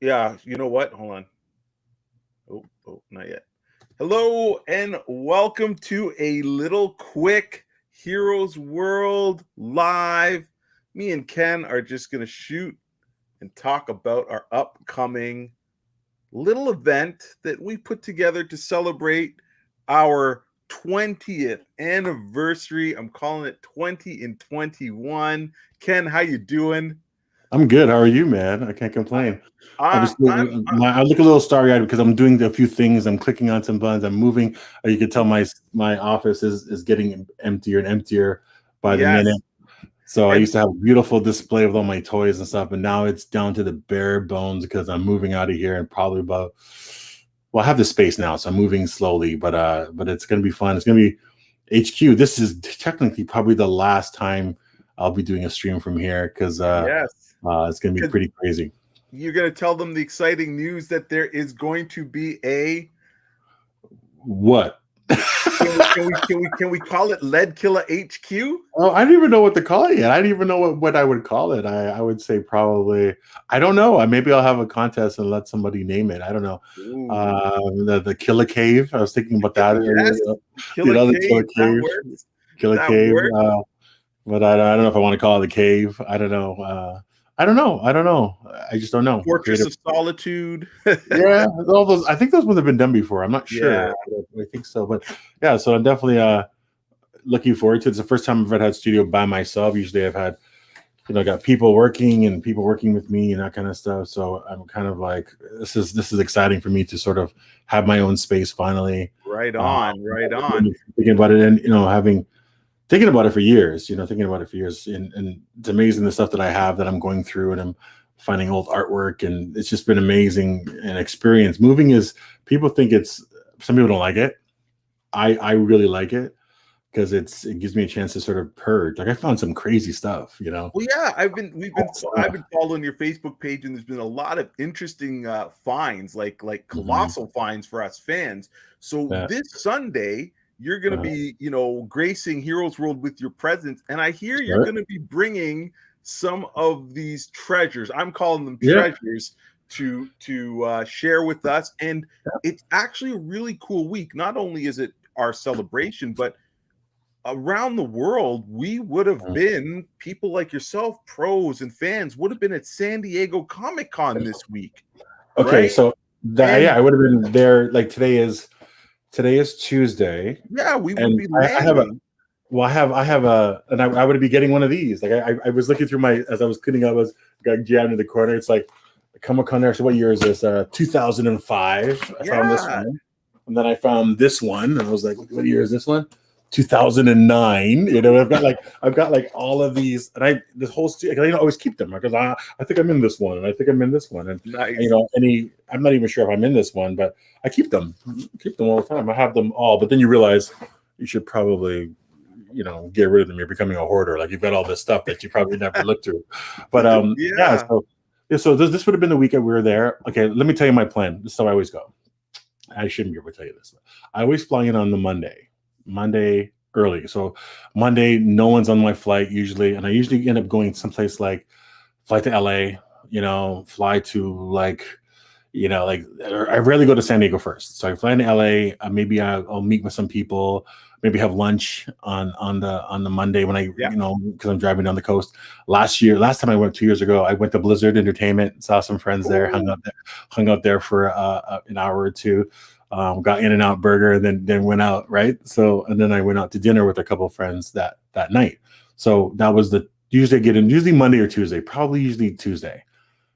Yeah, you know what? Hold on. Not yet. Hello and welcome to a little quick Heroes World live. Me and Ken are just going to shoot and talk about our upcoming little event that we put together to celebrate our 20th anniversary. I'm calling it 20 in 21. Ken, how you doing? I'm good. How are you, man? I can't complain. I, I'm I look a little starry-eyed because I'm doing a few things. I'm clicking on some buttons. I'm moving. You can tell my office is getting emptier and emptier by the minute. yes. So I And used to have a beautiful display with all my toys and stuff, but now it's down to the bare bones because I'm moving out of here and probably about. Well, I have the space now, so I'm moving slowly, but it's gonna be fun. It's gonna be HQ. This is technically probably the last time I'll be doing a stream from here because yes, it's gonna be because pretty crazy. you're going to tell them the exciting news that there is going to be a What? can we call it LedKilla HQ? Oh, I didn't even know what to call it yet. I didn't even know what I would call it. I would say probably I don't know. Maybe I'll have a contest and let somebody name it. I don't know. Ooh, The Killer Cave. I was thinking about that. yes, Killer The Cave. Killer That Cave. works. Killer That Cave. works. But I don't know if I want to call it the cave. I don't know. I don't know. I don't know. I just don't know. Fortress Creative. of Solitude. Yeah, all those. I think those would have been done before. I'm not Yeah. sure. I think so. But yeah, so I'm definitely looking forward to it. It's the first time I've ever had studio by myself. Usually I've had, got people working and people working with me and that kind of stuff. So I'm kind of like, this is exciting for me to sort of have my own space finally. Right Um, on. Right on. Thinking about it and, having, thinking about it for years, thinking about it for years. And it's amazing the stuff that I have that I'm going through and I'm finding old artwork. And it's just been amazing an experience. Moving is, people think some people don't like it. I really like it because it gives me a chance to sort of purge. Like I found some crazy stuff. Well, yeah, I've Stuff. been following your Facebook page, and there's been a lot of interesting finds, like Mhm. colossal finds for us fans. So Yeah. this Sunday, you're going to Uh, be, gracing Heroes World with your presence, and I hear you're sure. going to be bringing some of these treasures. I'm calling them Yeah. treasures to share with us, and it's actually a really cool week. Not only is it our celebration, but around the world, we would have Mhm. been people like yourself, pros and fans, would have been at San Diego Comic Con this week, Okay, right? so that And yeah, I would have been there. Like today is Tuesday, yeah, we would and be I have a landing. well, I have a, and I would be getting one of these. Like I was looking through my as I was cleaning up, I was got jammed in the corner. It's like Comic Con there. So what year is this? 2005. I found this Yeah, one, and then I found this one, and I was like, what year is this one? 2009. I've got like all of these, and this whole I always keep them because I think I'm in this one, and I think I'm in this one, and nice. I'm not even sure if I'm in this one, but I keep them all the time. I have them all, but then you realize you should probably get rid of them. You're becoming a hoarder. Like you've got all this stuff that you probably never looked through. But yeah. Yeah. So this would have been the week that we were there. Okay, let me tell you my plan. This is how I always go. I shouldn't be able to tell you this. I always fly in on the Monday early. So Monday, no one's on my flight usually, and I usually end up going someplace like fly to LA. Fly to like I rarely go to San Diego first. So I fly into LA. Maybe I'll meet with some people. Maybe have lunch on the Monday when I Yeah. because I'm driving down the coast. Last time I went 2 years ago, I went to Blizzard Entertainment, saw some friends there, Ooh, hung out there for an hour or two. Got In-N-Out Burger, and then went out, right. So and then I went out to dinner with a couple of friends that night. So that was the usually I get in usually Monday or Tuesday, probably usually Tuesday.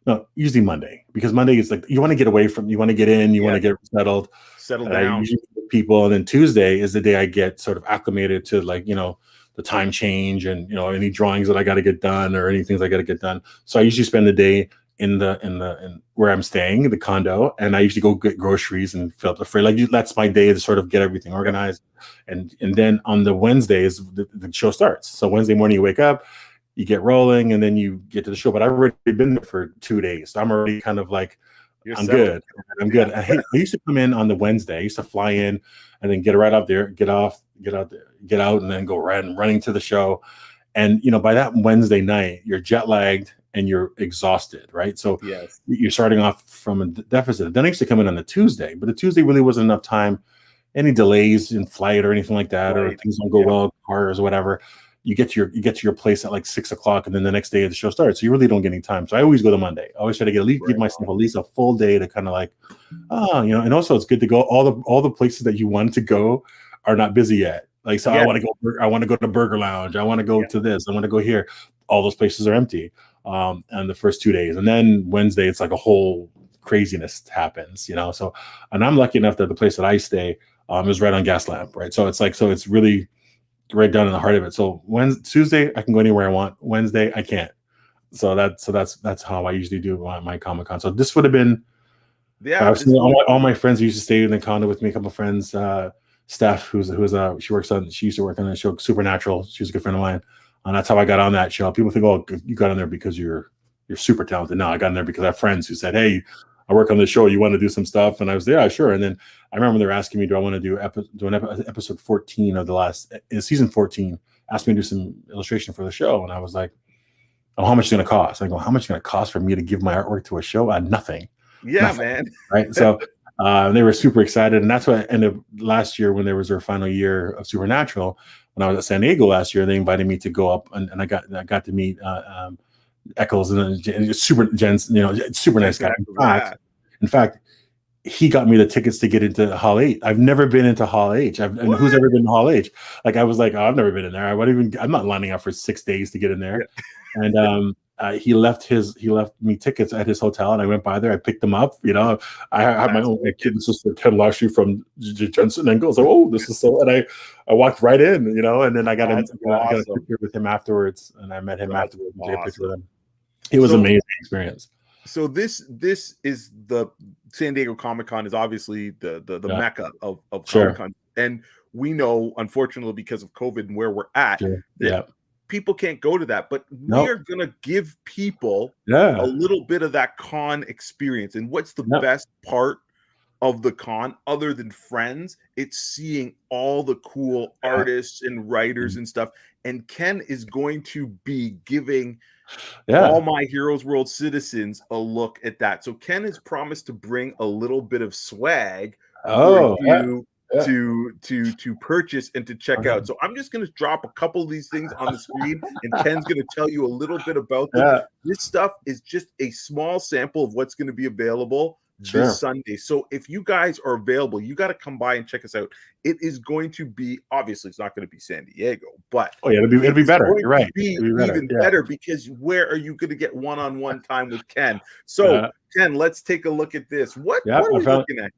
No, usually Monday because Monday is like you want to get away from, you want to get in, you want yeah. to get settled. Settle And I down. usually meet people, and then Tuesday is the day I get sort of acclimated to the time change and any drawings that I got to get done or any things I got to get done. So I usually spend the day in where I'm staying, the condo, and I usually go get groceries and fill up the fridge. Like that's my day to sort of get everything Yep. organized, and then on the Wednesdays the show starts. So Wednesday morning you wake up, you get rolling, and then you get to the show. But I've already been there for 2 days, so I'm already kind of like You're I'm settled. good. I'm Yeah. good. I used to come in on the Wednesday. I used to fly in and then get right out there, get off, get out there, and then go running to the show. And by that Wednesday night, you're jet lagged and you're exhausted, right? So Yes. you're starting off from a deficit. Then I used to come in on the Tuesday, but the Tuesday really wasn't enough time. Any delays in flight or anything like that, or Right. things don't go well, cars or whatever. You get to your place at like 6 o'clock, and then the next day the show starts. So you really don't get any time. So I always go to Monday. I always try to give myself at least a full day to kind of like, and also it's good to go. All the places that you want to go are not busy yet. Like, so I want to go to Burger Lounge. I want to go to this. I want to go here. All those places are empty. And the first 2 days, and then Wednesday, it's like a whole craziness happens, So, and I'm lucky enough that the place that I stay is right on Gaslamp, right? So it's really right down in the heart of it. So Tuesday I can go anywhere I want. Wednesday I can't. So that's how I usually do my Comic-Con. So this would have been all my friends who used to stay in the condo with me. A couple of friends, Steph, she used to work on the show Supernatural. She was a good friend of mine, and that's how I got on that show. People think, oh, you got in there because you're super talented. No, I got in there because I have friends who said, hey, I work on the show. You want to do some stuff? And I was there, yeah, sure. And then I remember they were asking me, do I want to do episode 14 of the last season 14? Asked me to do some illustration for the show, and I was like, oh, how much is it going to cost? I go, how much is it going to cost for me to give my artwork to a show? Nothing. Yeah, nothing, man. Right. So they were super excited, and that's what I ended up last year when there was their final year of Supernatural. When I was at San Diego last year, they invited me to go up, and I got to meet Eccles and super nice guy. In fact, he got me the tickets to get into Hall H. I've never been into Hall H. And who's ever been to Hall H? Like, I was like, oh, I've never been in there. I'm not lining up for 6 days to get in there. Yeah. And he left me tickets at his hotel, and I went by there. I picked them up. I had my own kid sister, Ken Lashley from Jensen, and goes, oh, this is so. And I walked right in, and then I got a picture with him afterwards, and I met him afterwards. And took a picture with him. It was an amazing experience. So this is the San Diego Comic-Con is obviously the mecca of Comic-Con, and we know, unfortunately, because of COVID and where we're at, people can't go to that. But we are going to give people a little bit of that con experience. And what's the best part of the con, other than friends? It's seeing all the cool artists and writers and stuff. And Ken is going to be giving all my Heroes World citizens a look at that. So Ken has promised to bring a little bit of swag for you to purchase and to check out. So I'm just going to drop a couple of these things on the screen, and Ken's going to tell you a little bit about them. This stuff is just a small sample of what's going to be available this Sunday. So if you guys are available, you got to come by and check us out. It is going to be, obviously it's not going to be San Diego, but it'll be better. You're right. It'll be even better, because where are you going to get one-on-one time with Ken? So Ken, let's take a look at this. What are we looking at?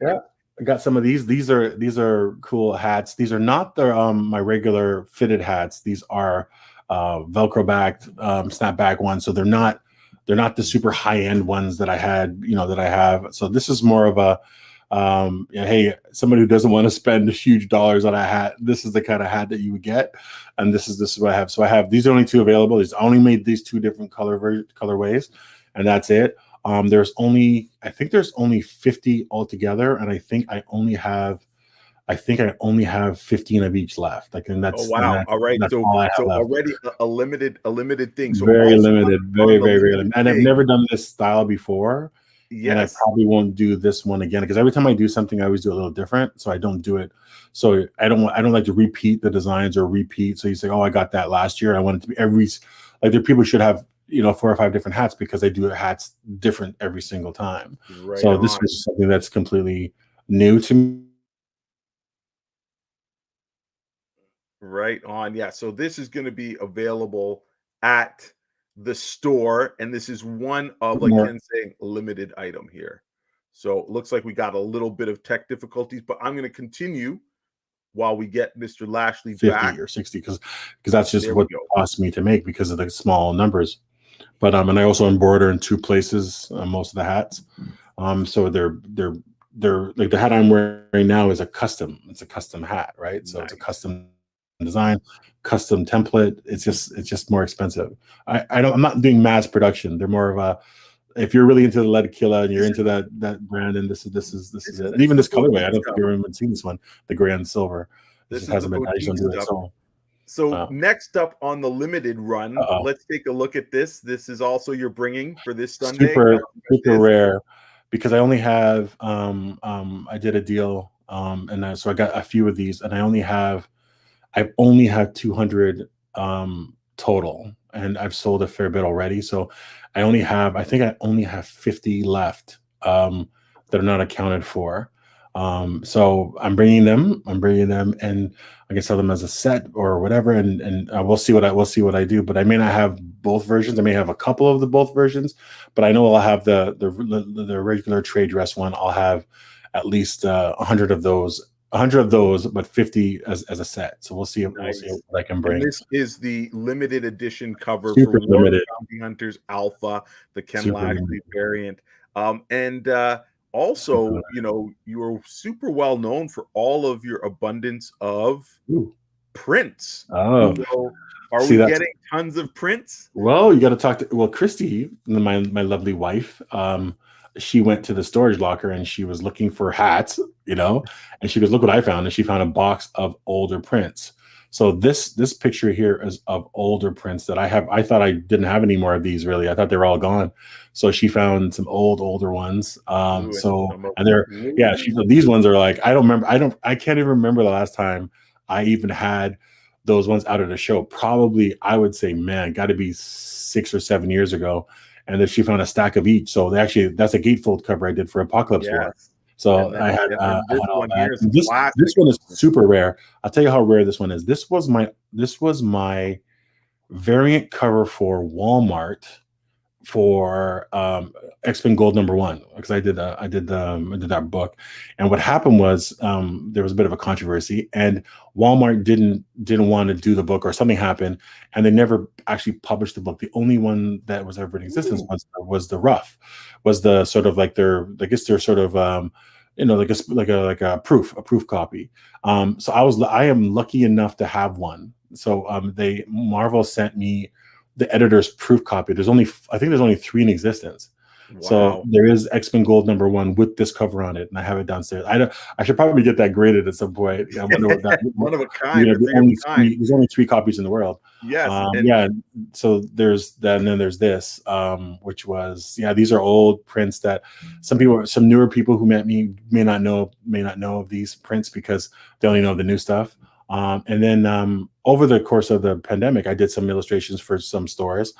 I got some of these. These are cool hats. These are not my regular fitted hats. These are Velcro backed, snapback ones. So they're not the super high end ones that I had, that I have. So this is more of a, hey, somebody who doesn't want to spend huge dollars on a hat. This is the kind of hat that you would get, and this is what I have. So I have these are only two available. I only made these two different colorways, and that's it. I think there's only 50 altogether, and I think I only have 15 of each left. And that's all right. So already a limited thing. So very limited, very limited. And I've never done this style before. Yes. And I probably won't do this one again, because every time I do something, I always do a little different. So I don't do it. So I don't like to repeat the designs or repeat. So you say, oh, I got that last year. I want it to be there people should have 4 or 5 different hats, because they do hats different every single time. Right. So this is something that's completely new to me. Right on. Yeah. So this is going to be available at the store, and this is one of, like Ken saying, limited item here. So it looks like we got a little bit of tech difficulties, but I'm going to continue while we get Mr. Lashley 50 back. Or 60, because that's just what it costs me to make because of the small numbers. But and I also embroider in 2 places most of the hats. So they're like the hat I'm wearing now is a custom. It's a custom hat, right? So It's a custom design, custom template. It's just more expensive. I'm not doing mass production. They're more of a, if you're really into the LedKilla and you're into that brand, and this is it. And even this colorway, I don't think you've even seen this one, the gray and silver. This hasn't been. I just don't do it. So next up on the limited run, Uh-oh. let's take a look at this. This is also your bringing for this Sunday. Super rare, because I only have I did a deal, and so I got a few of these, and I've only had 200 total, and I've sold a fair bit already. So I think I only have 50 left that are not accounted for. So I'm bringing them, and I can sell them as a set or whatever, and we'll see what I do. But I may not have both versions. I may have a couple of the both versions, but I know I'll have the regular trade dress one. I'll have at least 100 of those. 100 of those, but 50 as a set. So we'll see what I can bring. And this is the limited edition cover Super for limited Bounty Hunters Alpha, the Ken Super Lashley limited. variant. Also, you are super well known for all of your abundance of prints. Oh, are we getting tons of prints? Well, you got to talk to Christy, my lovely wife. She went to the storage locker and she was looking for hats, and she goes, "Look what I found!" And she found a box of older prints. So this picture here is of older prints that I have. I thought I didn't have any more of these, really. I thought they were all gone. So she found some older ones. And they're these ones are like, I can't even remember the last time I even had those ones out at a show. Probably, I would say, man, got to be 6 or 7 years ago. And then she found a stack of each. So that's a gatefold cover I did for Apocalypse War. So I had all that. This one is super rare. I'll tell you how rare this one is. This was my variant cover for Walmart for X-Men Gold #1, because I did that book. And what happened was there was a bit of a controversy, and Walmart didn't want to do the book, or something happened, and they never actually published the book. The only one that was ever in existence was the rough, was the sort of like their sort of like a proof copy. So I am lucky enough to have one. So Marvel sent me the editor's proof copy. I think there's only 3 in existence. Wow. So there is X-Men Gold #1 with this cover on it, and I have it downstairs. I should probably get that graded at some point. I wonder what that one of a kind. There's only 3 copies in the world. Yes. So there's that, and then there's this, which was these are old prints that some newer people who met me may not know of these prints, because they only know the new stuff. And then over the course of the pandemic, I did some illustrations for some stores,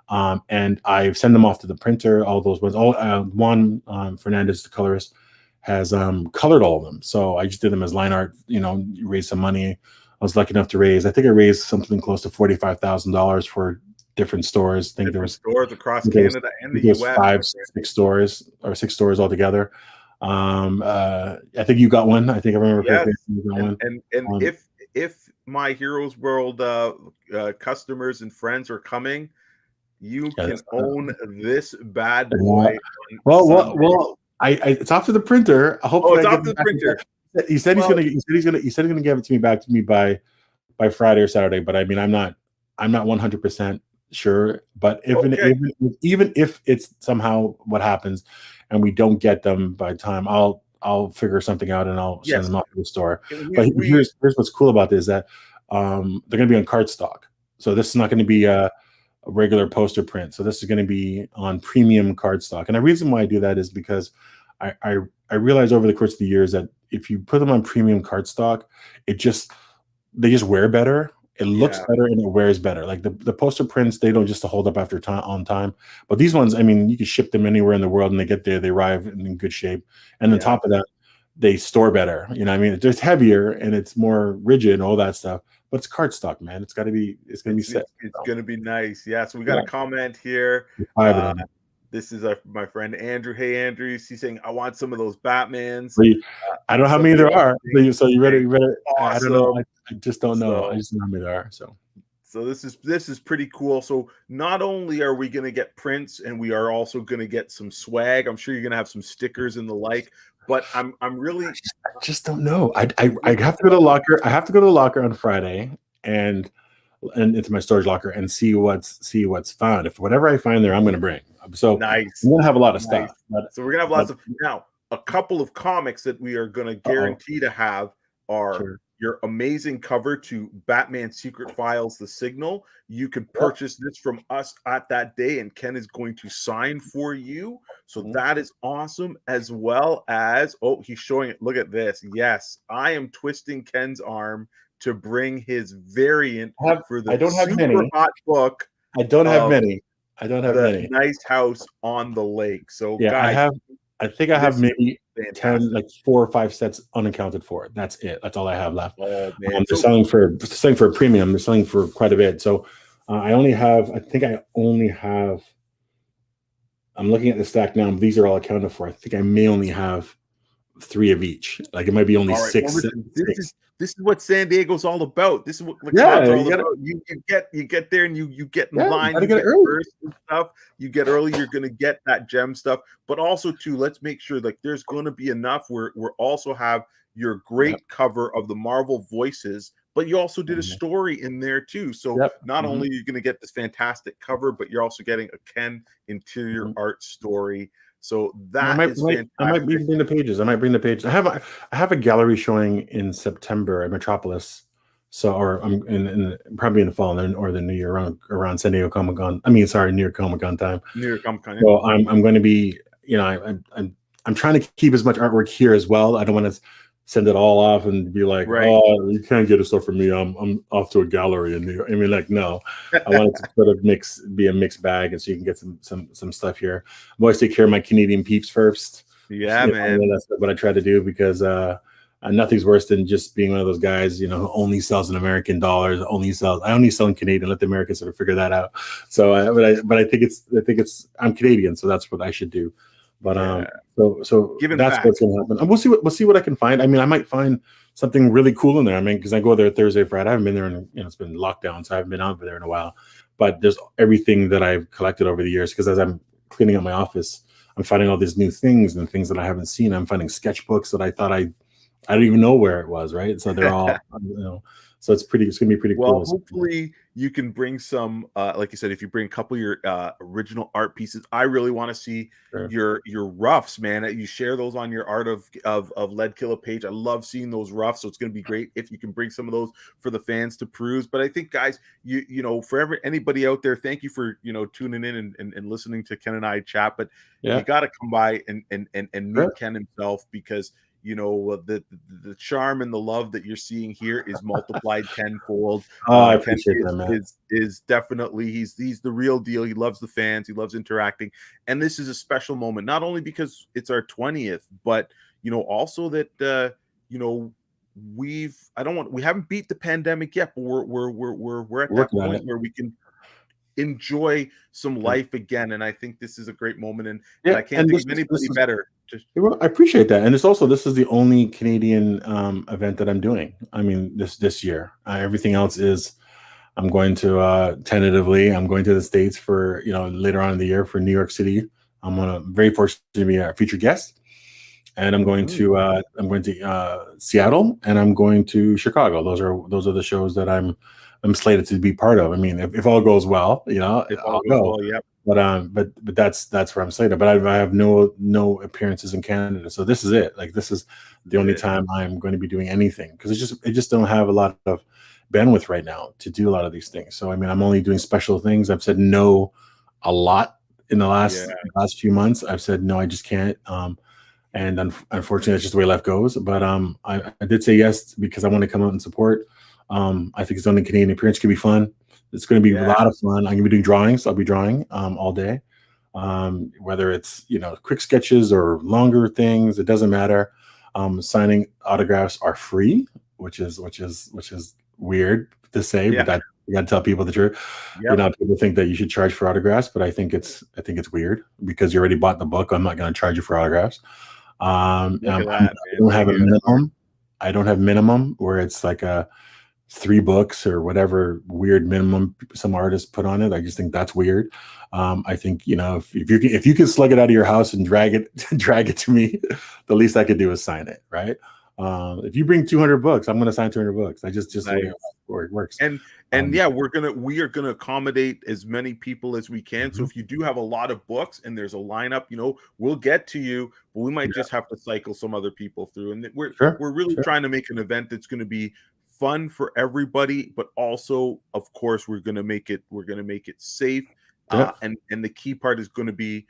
and I sent them off to the printer. All those ones, Juan Fernandez, the colorist, has colored all of them. So I just did them as line art. Raised some money. I was lucky enough to raise. I think I raised something close to $45,000 for different stores. I think there was stores across Canada and the US. 6 stores altogether. I think you got one. I think I remember. Yes. You got one. And if my Heroes World customers and friends are coming, you can own this bad boy. Well, it's off to the printer. Hopefully, it's off to the printer. He said he's gonna give it back to me by Friday or Saturday. But I mean, I'm not 100% sure. But even if it's somehow what happens, and we don't get them by time, I'll figure something out, and I'll send them off to the store. But here's what's cool about this, is that they're going to be on cardstock. So this is not going to be a regular poster print. So this is going to be on premium cardstock. And the reason why I do that is because I realized over the course of the years that if you put them on premium cardstock, they just wear better. It looks better, and it wears better. Like the poster prints, they don't just hold up after on time. But these ones, I mean, you can ship them anywhere in the world, and they get there, they arrive in good shape. And on top of that, they store better. I mean, it's heavier and it's more rigid and all that stuff. But it's cardstock, man. It's gonna be set. It's gonna be nice. Yeah. So we got a comment here. This is my friend Andrew. Hey, Andrew. He's saying, I want some of those Batmans. I don't know how many there are. So you ready? Awesome. I don't know. I just don't know. I just don't know how many there are. So this is pretty cool. So not only are we going to get prints, and we are also going to get some swag. I'm sure you're going to have some stickers and the like. But I'm really, I just don't know. I have to go to the locker. I have to go to the locker on Friday and into my storage locker and see what's found. If whatever I find there, I'm going to bring. So nice. I'm going to have a lot of stuff. So we're going to have lots of now. A couple of comics that we are going to guarantee to have are your amazing cover to Batman Secret Files, The Signal. You could purchase this from us at that day, and Ken is going to sign for you. So that is awesome, as well as, oh, he's showing it. Look at this. Yes, I am twisting Ken's arm to bring his variant for the I don't have super many. hot book. I don't have many. I don't have The many. Nice House on the Lake. So Yeah, guys, I think I have maybe fantastic. 10, like 4 or 5 sets unaccounted for. That's it. That's all I have left. Oh man, they're selling for a premium. They're selling for quite a bit. So I only have. I'm looking at the stack now. These are all accounted for. I think I may only have 3 of each. Like it might be only all right. 6. Well, listen, this is what San Diego's all about. This is what Yeah, all about. You get there and you get in line. You get get early. first and stuff. You get early. You're gonna get that gem stuff. But also too, let's make sure like there's gonna be enough. We're also have your great cover of the Marvel voices, but you also did a story in there too. So not only are you going to get this fantastic cover, but you're also getting a Ken interior art story. So that is fantastic. I might bring the pages. I have a gallery showing in September at Metropolis. So, or I'm probably in the fall or the new year around San Diego Comic Con. New York Comic Con time. New York Comic Con. So I'm going to be, I'm trying to keep as much artwork here as well. I don't want to send it all off and be like, oh, you can't get the stuff from me. I'm off to a gallery in New York. I mean, like, no. I want it to sort of be a mixed bag, and so you can get some stuff here. I always take care of my Canadian peeps first. Yeah, man. That's what I try to do, because nothing's worse than just being one of those guys, who only sells in American dollars. I only sell in Canadian. Let the Americans sort of figure that out. So, but I think it's I'm Canadian, so that's what I should do. But so that's what's going to happen. And we'll see what I can find. I mean, I might find something really cool in there. I mean, because I go there Thursday, Friday. I haven't been there in, it's been lockdown, so I haven't been out there in a while. But there's everything that I've collected over the years, because as I'm cleaning up my office, I'm finding all these new things and things that I haven't seen. I'm finding sketchbooks that I thought I don't even know where it was. Right, so they're all so it's going to be pretty cool. Well, hopefully you can bring some, like you said, if you bring a couple of your original art pieces. I really want to see your roughs, man. You share those on your Art of LedKilla page. I love seeing those roughs, so it's going to be great if you can bring some of those for the fans to peruse. But I think, guys, for anybody out there, thank you for tuning in and listening to Ken and I chat. But you got to come by and meet Ken himself, because the charm and the love that you're seeing here is multiplied tenfold. I appreciate that, man. Is definitely he's the real deal. He loves the fans. He loves interacting, and this is a special moment, not only because it's our 20th, but also that we haven't beat the pandemic yet, but we're at that point where we can enjoy some life again. And I think this is a great moment, and I can't think of anybody better. Well, I appreciate that. And this is the only Canadian event that I'm doing. I mean, this year. Everything else is, I'm going to tentatively, I'm going to the States for, later on in the year for New York City. I'm very fortunate to be a featured guest. And I'm going to Seattle, and I'm going to Chicago. Those are the shows that I'm slated to be part of. I mean, if all goes well, I'll go. But that's where I'm slated. But I have no appearances in Canada, so this is it. Like, this is the only time I'm going to be doing anything, because I just don't have a lot of bandwidth right now to do a lot of these things. So I mean, I'm only doing special things. I've said no a lot in the last few months. I've said no, I just can't. And unfortunately, that's just the way life goes. But I did say yes because I want to come out and support. I think it's only Canadian appearance could be fun. It's going to be a lot of fun. I'm going to be doing drawings. I'll be drawing all day, whether it's quick sketches or longer things. It doesn't matter. Signing autographs are free, which is weird to say, but that you got to tell people the truth. People think that you should charge for autographs, but I think it's weird because you already bought the book. I'm not going to charge you for autographs. I don't have a minimum. I don't have minimum where it's like a 3 books or whatever weird minimum some artists put on it. I just think that's weird. I think if you can slug it out of your house and drag it to me, the least I could do is sign it, right? If you bring 200 books, I'm going to sign 200 books. I just the Nice. way it works. And yeah, we are gonna accommodate as many people as we can. So Mhm. if you do have a lot of books and there's a lineup, we'll get to you, but we might Yeah. just have to cycle some other people through. And we're Sure. really trying to make an event that's going to be fun for everybody, but also, of course, we're gonna make it safe. Yeah. And the key part is going to be,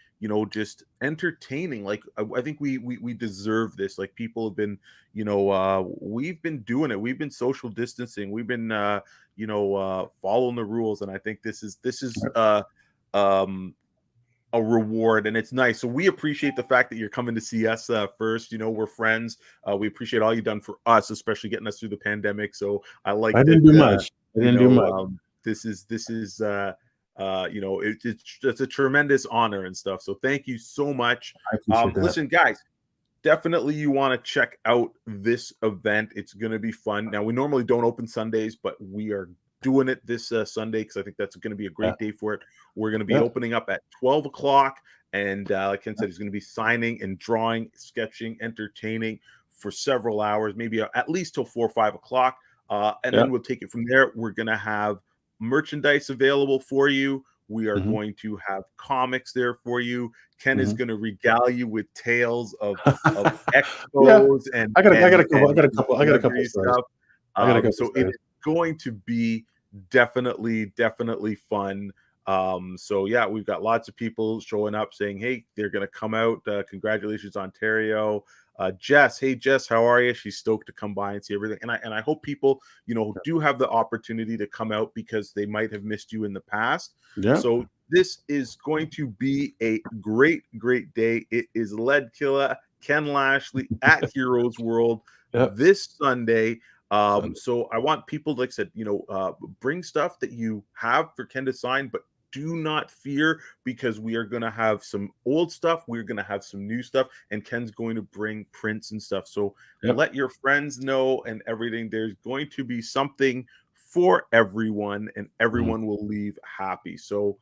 just entertaining. Like I think we deserve this. Like people have been, we've been doing it. We've been social distancing. We've been following the rules, and I think this is um a reward, and it's nice. So we appreciate the fact that you're coming to see us first. We're friends. We appreciate all you've done for us, especially getting us through the pandemic. So I like I that. didn't do much. I didn't do much. This is it's a tremendous honor and stuff. So thank you so much. I appreciate that. Listen, guys, definitely you want to check out this event. It's going to be fun. Now, we normally don't open Sundays, but we are doing it this Sunday because I think that's going to be a great day for it. We're going to be opening up at 12 o'clock. And like Ken said, he's going to be signing and drawing, sketching, entertaining for several hours, maybe at least till 4 or 5 o'clock. And then we'll take it from there. We're going to have merchandise available for you. We are going to have comics there for you. Ken is going to regale you with tales of expos and I got a couple stuff. So it is going to be definitely fun. So yeah, we've got lots of people showing up saying, hey, they're going to come out. Congratulations, Ontario. Jess, hey Jess, how are you? She's stoked to come by and see everything. And I hope people, do have the opportunity to come out because they might have missed you in the past. Yeah. So this is going to be a great day. It is LedKilla, Ken Lashley at Heroes World this Sunday. So I want people, like I said, bring stuff that you have for Ken to sign, but do not fear, because we are going to have some old stuff. We're going to have some new stuff, and Ken's going to bring prints and stuff. So let your friends know and everything. There's going to be something for everyone, and everyone will leave happy. So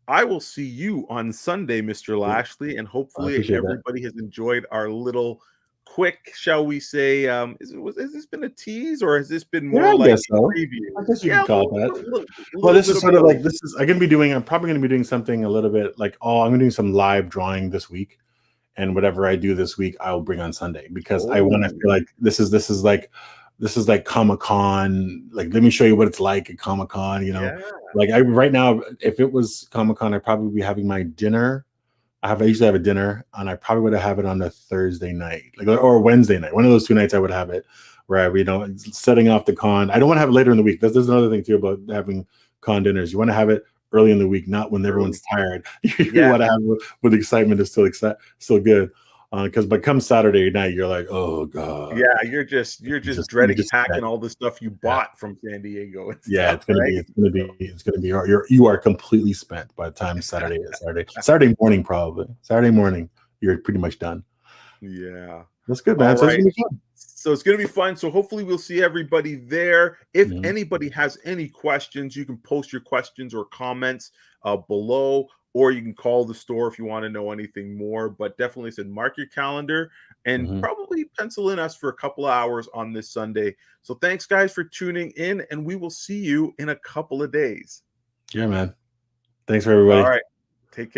I will see you on Sunday, Mr. Lashley, and hopefully everybody has enjoyed our little quick, shall we say, has this been a tease, or has this been more like a preview? I guess you can call it that. Well, this is sort of like, I'm probably going to be doing something a little bit like, I'm going to do some live drawing this week, and whatever I do this week, I'll bring on Sunday, because I want to feel like this is like Comic-Con. Like, let me show you what it's like at Comic-Con, Like right now, if it was Comic-Con, I'd probably be having my dinner. I usually have a dinner, and I probably would have it on a Thursday night, or Wednesday night. One of those 2 nights I would have it, where setting off the con. I don't want to have it later in the week. There's another thing too about having con dinners. You want to have it early in the week, not when everyone's tired. You want to have it when the excitement is still good. But come Saturday night, you're like, oh god. Yeah, you're just dreading packing all the stuff you bought from San Diego. It's gonna be. You are completely spent by the time Saturday morning, probably. Saturday morning, you're pretty much done. Yeah, that's good, man. So it's gonna be fun. So it's going to be fun. So hopefully we'll see everybody there. If anybody has any questions, you can post your questions or comments below, or you can call the store if you want to know anything more. But definitely said, mark your calendar and probably pencil in us for a couple of hours on this Sunday. So thanks, guys, for tuning in, and we will see you in a couple of days. Yeah, man. Thanks for everybody. All right.